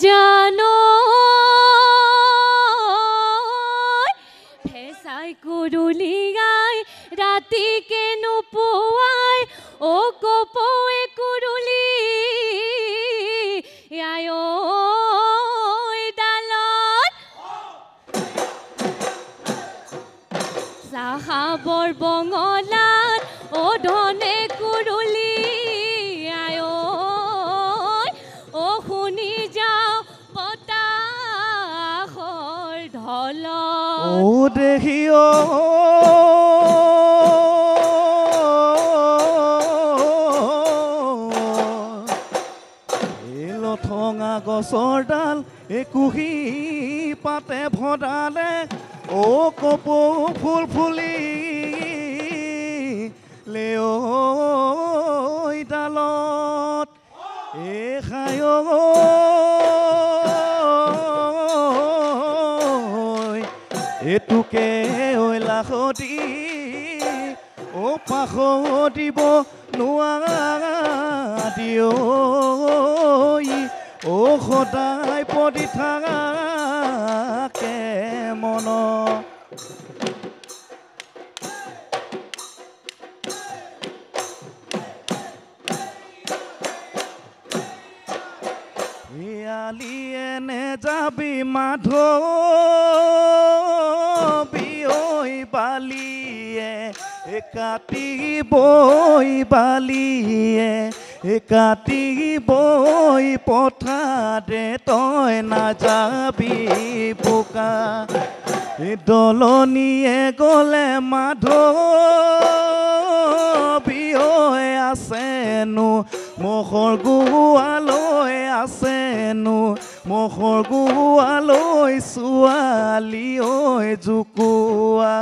জানো ফেসাই কুৰুলি গাই ৰাতিকে নুপুয়াই ও কপয়ে কুৰুলি আয় ডালত সাহাবৰ বঙলাত ও ধনে কুৰুলি আয় ও শুনি যাও বতাহৰ ঢলত ও দেখিও লঠঙা গছৰ ডাল কুহি পাতে ভদালে ও কপৌ ফুল ফুলি লেও ডালত খায় এটুকে লাখতি ও পাখতিব নোৱাৰিও ও সদায় পদি থাকে মন আলিয়ে নে যাবি মাধবী ঐ বালিয়ে কাটিবই বালিয়ে কাটিবই পথাৰে তই নাযাবি বোকা দলনিয়ে গ'লে মাধবী ঐ আছেনো মহৰ গোৱালৈ আছেনো মহৰ গোৱালৈ ছোৱালী ঐ জুকুৱা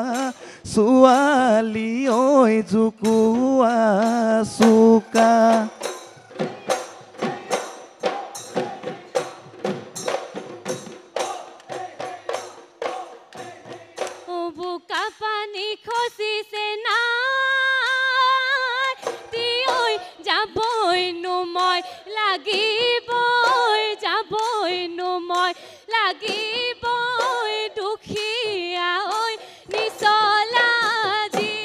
ছোৱালী ঐ জুকুৱা চুকা বোকা পানী খচিছে না যাবইনো মই লাগিবই যাবইনো মই লাগিবই দুখীয়া ঐ নিচলা যি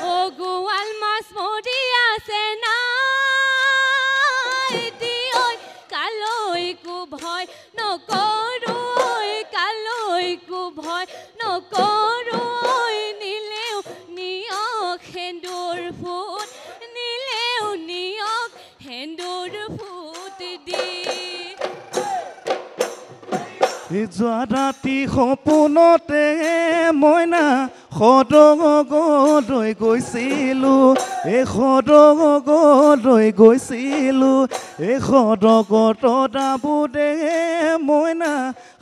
ও গোৱাল মাছ মৰি আছে নাই ঐ কালৈকো ভয় নকৰো কালৈকো ভয় নকৰো নিলেও নিয়ক সেন্দুৰ ফুট হেন্দুৰ ফুট দি যোৱা ৰাতি সপোনতে মইনা সদগলৈ গৈছিলোঁ সদগলৈ গৈছিলোঁ সদগত দাবোদে মইনা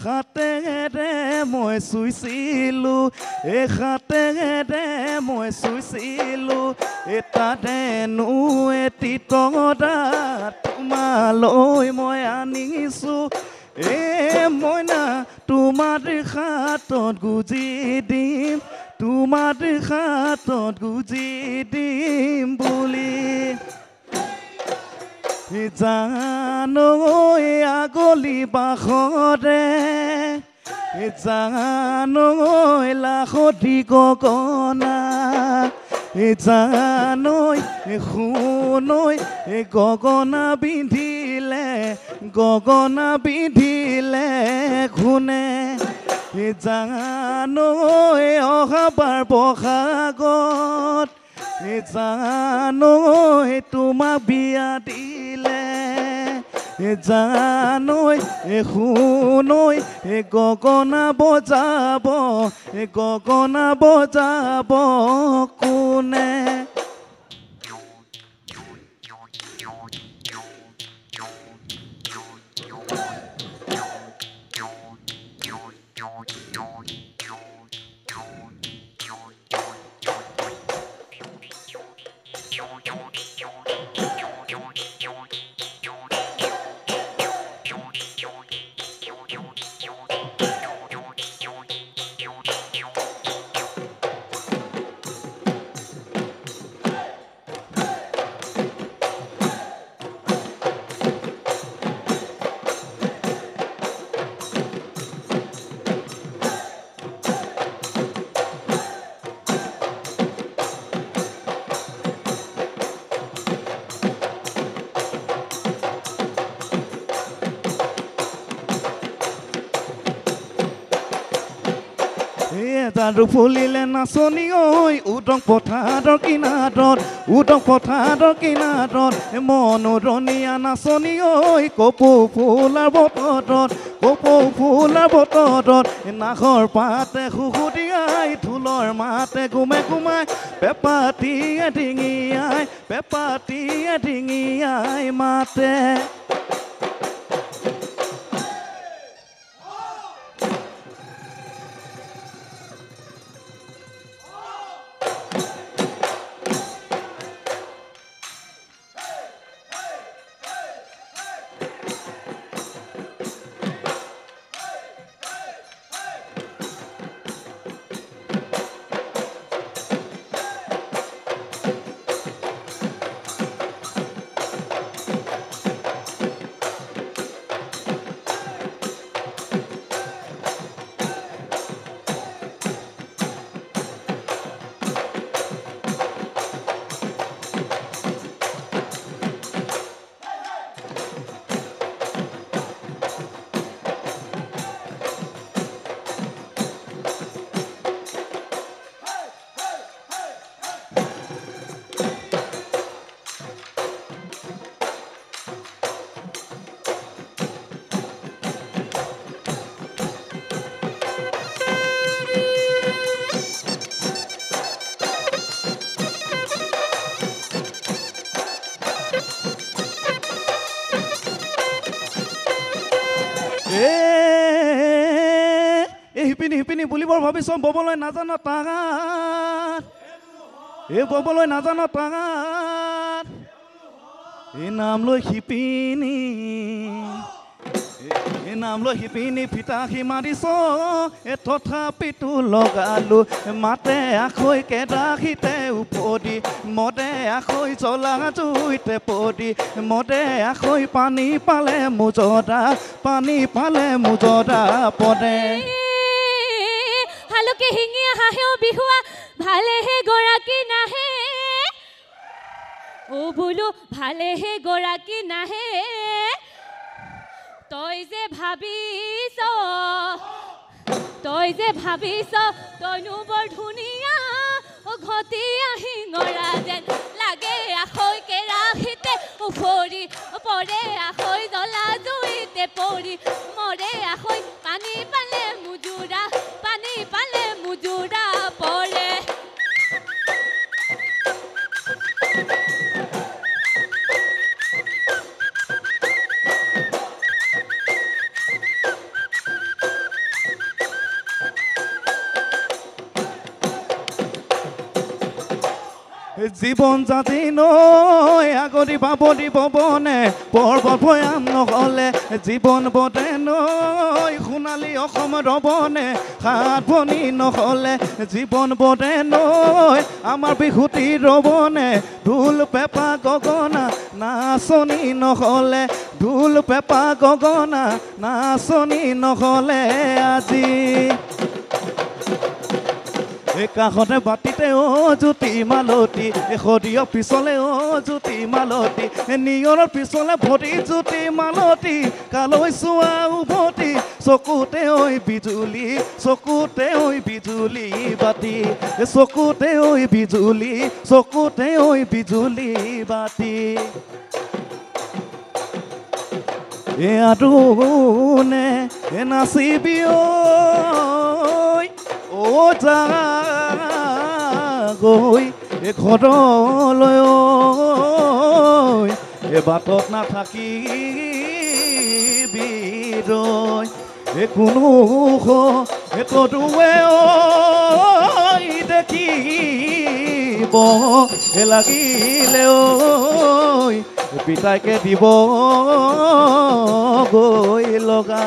হাতেৰে মই চুইছিলোঁ হাতেৰে মই চুইছিলোঁ তাতেনো তিতদা তোমালৈ মই আনিছোঁ মইনা তোমাৰ হাতত গুজি দিম তোমাৰ হাতত গুজি দিম বুলি জানো আগলি বাখৰে জানো লাখতি গগনা জানৈ শুনৈ গগনা বিন্ধিলে শুনে জানৈ অহাবাৰ বহাগত জানৈ তোমাক বিয়া দিলে জানৈ শুনৈ গগনা বজাব কোনে গাৰু ফুলিলে নাচনি ঐ উদং পথাৰৰ কিনাৰত মনোৰণীয়া নাচনি ঐ কপৌ ফুলাৰ বতৰত নাহৰ পাতে শুশুদিয়াই ঢোলৰ মাতে ঘুমাই পেপাতিয়ে ডিঙিয়াই মাতে শিপিনী বুলিবৰ ভাবিছ ববলৈ নাজানো টাঙাত ববলৈ নাজানো টাঙাত নাম লৈ শিপিনী ফিটা মাৰিছ তথাপিতো লগালো মাতে আখৈ কেদাহিতে উপদি মদে আখৈ জ্বলা জুইতে পদি মদে আখৈ পানী পালে মুজদা পদে হালকে হিঙি হাঁহেও বিহুৱা ভালেহে গৰাকী নাহে ও বোলো ভালেহে গৰাকী নাহে তই যে ভাবিছ তইনো বৰ ধুনীয়া ঘটি আহি নৰা যেন লাগে আখৈ কেৰাহিতে উফৰি পৰে আখৈ জ্বলা জুইতে পৰি মৰে আখৈ পানী পালে মুজুৰা পৰে জীৱন জাতি নৈ আগৰি বাবৰি ববনে পৰ্বত ভৈয়াম নহ'লে জীৱন বদে নৈ সোণালী অসম ৰবনে সাত ভনী নহ'লে জীৱন বদে নৈ আমাৰ বিহুতি ৰবনে ঢোল পেঁপা গগনা নাচনি নহ'লে ঢোল পেঁপা গগনা নাচনি নহ'লে আজি কাষতে বাতিতে জ্যোতি মালতী সদিয় পিছলে জ্যোতি মালতী নিয়ৰৰ পিছলে ভৰি জ্যোতি মালতী কালৈ চোৱা উভতি চকুতে বিজুলী বাতি চকুতে বিজুলী বাতি আদুনে নাচিবি ও যা গৈ ঘৰলৈ বাটত নাথাকিবি ৰৈ কোনো তদুৱে দেখিব লাগিলে পিতাইকে দিব গৈ লগা